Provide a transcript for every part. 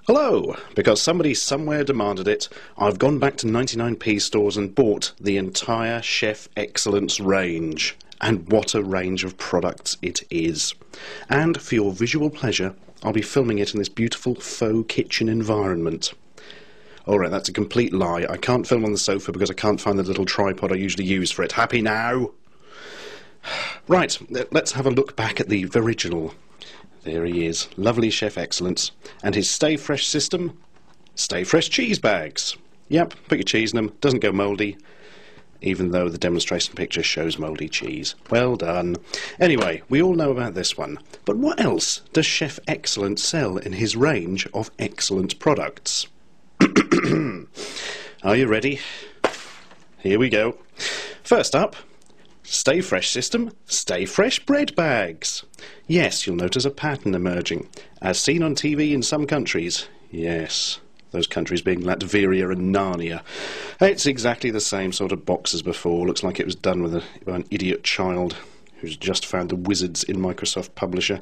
Hello! Because somebody somewhere demanded it, I've gone back to 99p stores and bought the entire Chef Excellence range. And what a range of products it is. And for your visual pleasure, I'll be filming it in this beautiful faux kitchen environment. Alright, that's a complete lie. I can't film on the sofa because I can't find the little tripod I usually use for it. Happy now? Right, let's have a look back at the original. There he is, lovely Chef Excellence, and his Stay Fresh system, Stay Fresh cheese bags. Yep, put your cheese in them, doesn't go mouldy, even though the demonstration picture shows mouldy cheese. Well done. Anyway, we all know about this one, but what else does Chef Excellence sell in his range of excellent products? Are you ready? Here we go. First up, Stay Fresh system, Stay Fresh bread bags. Yes, you'll notice a pattern emerging, as seen on TV in some countries. Yes, those countries being Latveria and Narnia. It's exactly the same sort of box as before. Looks like it was done by an idiot child who's just found the wizards in Microsoft Publisher.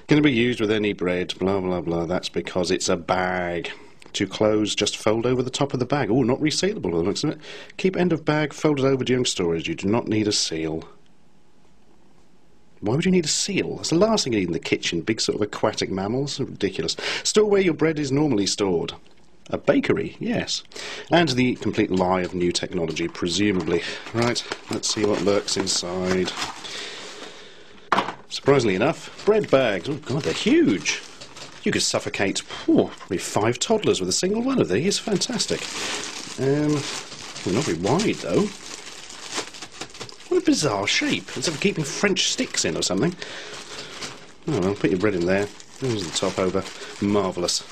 Can be used with any bread, blah blah blah. That's because it's a bag. To close, just fold over the top of the bag. Oh, not resealable by the looks of it. Keep end of bag folded over during storage. You do not need a seal. Why would you need a seal? That's the last thing you need in the kitchen. Big sort of aquatic mammals. Ridiculous. Store where your bread is normally stored. A bakery, yes. And the complete lie of new technology, presumably. Right, let's see what lurks inside. Surprisingly enough, bread bags. Oh god, they're huge. You could suffocate probably 5 toddlers with a single one of these. Fantastic. Well, not very wide, though. What a bizarre shape. It's like keeping French sticks in or something. Oh, well, put your bread in there. There's the top over. Marvellous.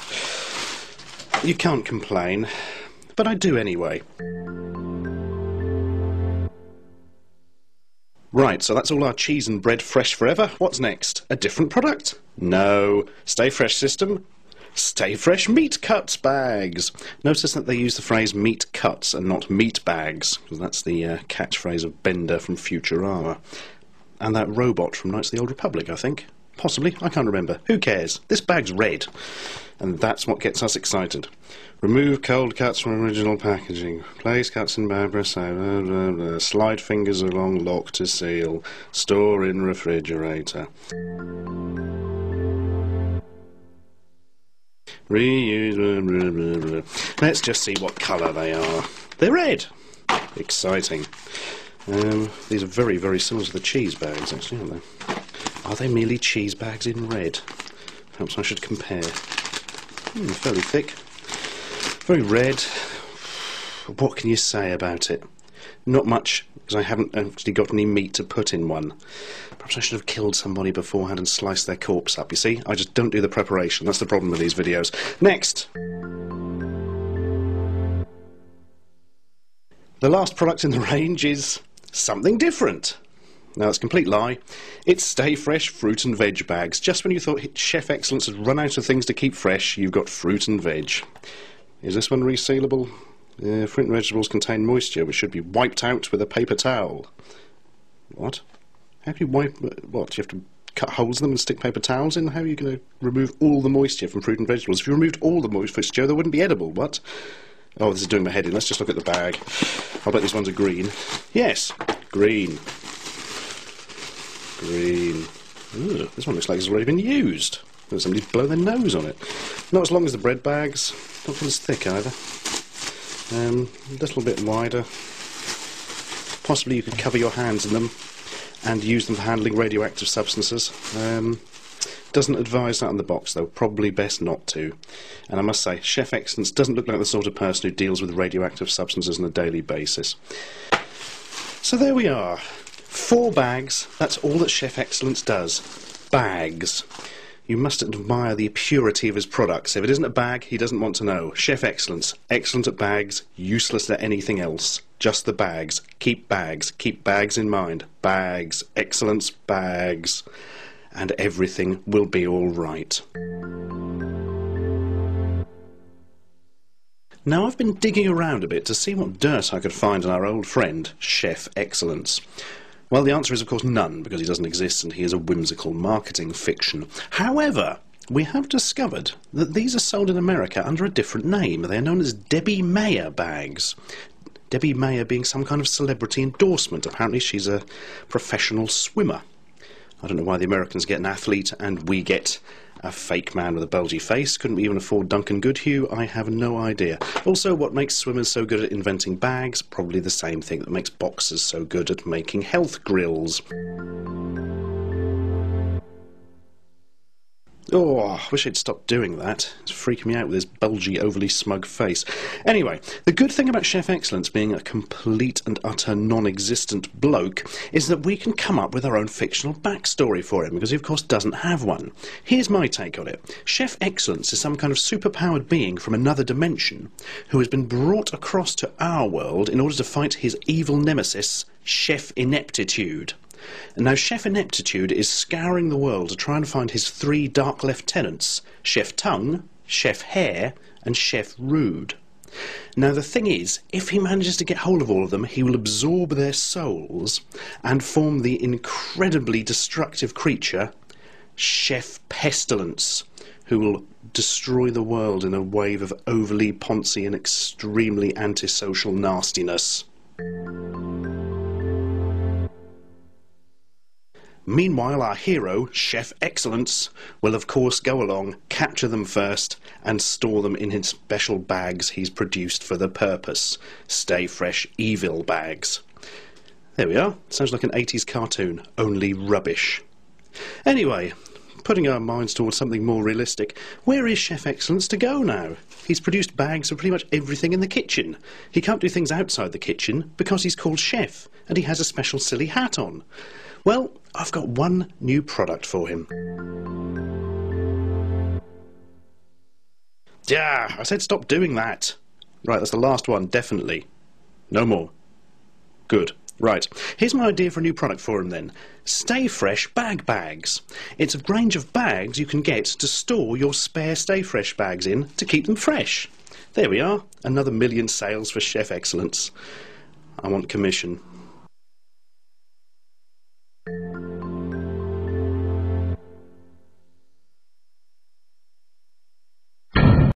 You can't complain, but I do anyway. Right, so that's all our cheese and bread fresh forever. What's next? A different product? No. Stay Fresh system? Stay Fresh meat cuts bags. Notice that they use the phrase meat cuts and not meat bags, because that's the catchphrase of Bender from Futurama. And that robot from Knights of the Old Republic, I think. Possibly, I can't remember. Who cares? This bag's red. And that's what gets us excited. Remove cold cuts from original packaging. Place cuts in bag, press out, slide fingers along lock to seal. Store in refrigerator. Reuse. Let's just see what colour they are. They're red. Exciting. These are very, very similar to the cheese bags, actually, aren't they? Are they merely cheese bags in red? Perhaps I should compare. Fairly thick. Very red. What can you say about it? Not much, because I haven't actually got any meat to put in one. Perhaps I should have killed somebody beforehand and sliced their corpse up, you see? I just don't do the preparation. That's the problem with these videos. Next! The last product in the range is something different. Now, it's a complete lie. It's Stay Fresh fruit and veg bags. Just when you thought Chef Excellence had run out of things to keep fresh, you've got fruit and veg. Is this one resealable? Fruit and vegetables contain moisture, which should be wiped out with a paper towel. What? How do you wipe... What? Do you have to cut holes in them and stick paper towels in? How are you going to remove all the moisture from fruit and vegetables? If you removed all the moisture, they wouldn't be edible. What? Oh, this is doing my head in. Let's just look at the bag. I'll bet these ones are green. Yes, green. Green. Ooh, this one looks like it's already been used. Somebody's blown their nose on it. Not as long as the bread bags. Not as thick either. A little bit wider. Possibly you could cover your hands in them and use them for handling radioactive substances. Doesn't advise that on the box though. Probably best not to. And I must say, Chef Excellence doesn't look like the sort of person who deals with radioactive substances on a daily basis. So there we are. 4 bags, that's all that Chef Excellence does. Bags. You must admire the purity of his products. If it isn't a bag, he doesn't want to know. Chef Excellence. Excellent at bags, useless at anything else. Just the bags. Keep bags. Keep bags in mind. Bags. Excellence. Bags. And everything will be all right. Now I've been digging around a bit to see what dirt I could find on our old friend, Chef Excellence. Well, the answer is, of course, none, because he doesn't exist and he is a whimsical marketing fiction. However, we have discovered that these are sold in America under a different name. They are known as Debbie Mayer bags. Debbie Mayer being some kind of celebrity endorsement. Apparently she's a professional swimmer. I don't know why the Americans get an athlete and we get a fake man with a bulgy face. Couldn't we even afford Duncan Goodhue? I have no idea. Also, what makes swimmers so good at inventing bags? Probably the same thing that makes boxers so good at making health grills. Oh, I wish I'd stopped doing that. It's freaking me out with his bulgy, overly smug face. Anyway, the good thing about Chef Excellence being a complete and utter non-existent bloke is that we can come up with our own fictional backstory for him, because he of course doesn't have one. Here's my take on it. Chef Excellence is some kind of superpowered being from another dimension who has been brought across to our world in order to fight his evil nemesis, Chef Ineptitude. And now Chef Ineptitude is scouring the world to try and find his 3 dark lieutenants, Chef Tongue, Chef Hair and Chef Rude. Now the thing is, if he manages to get hold of all of them, he will absorb their souls and form the incredibly destructive creature, Chef Pestilence, who will destroy the world in a wave of overly poncy and extremely antisocial nastiness. Meanwhile, our hero, Chef Excellence, will of course go along, capture them first, and store them in his special bags he's produced for the purpose. Stay Fresh Evil bags. There we are. Sounds like an 80s cartoon, only rubbish. Anyway, putting our minds towards something more realistic, where is Chef Excellence to go now? He's produced bags of pretty much everything in the kitchen. He can't do things outside the kitchen because he's called Chef, and he has a special silly hat on. Well, I've got one new product for him. Yeah, I said stop doing that. Right, that's the last one, definitely. No more. Good. Right, here's my idea for a new product for him then. Stay Fresh Bag Bags. It's a Grange of Bags you can get to store your spare Stay Fresh bags in to keep them fresh. There we are, another million sales for Chef Excellence. I want commission.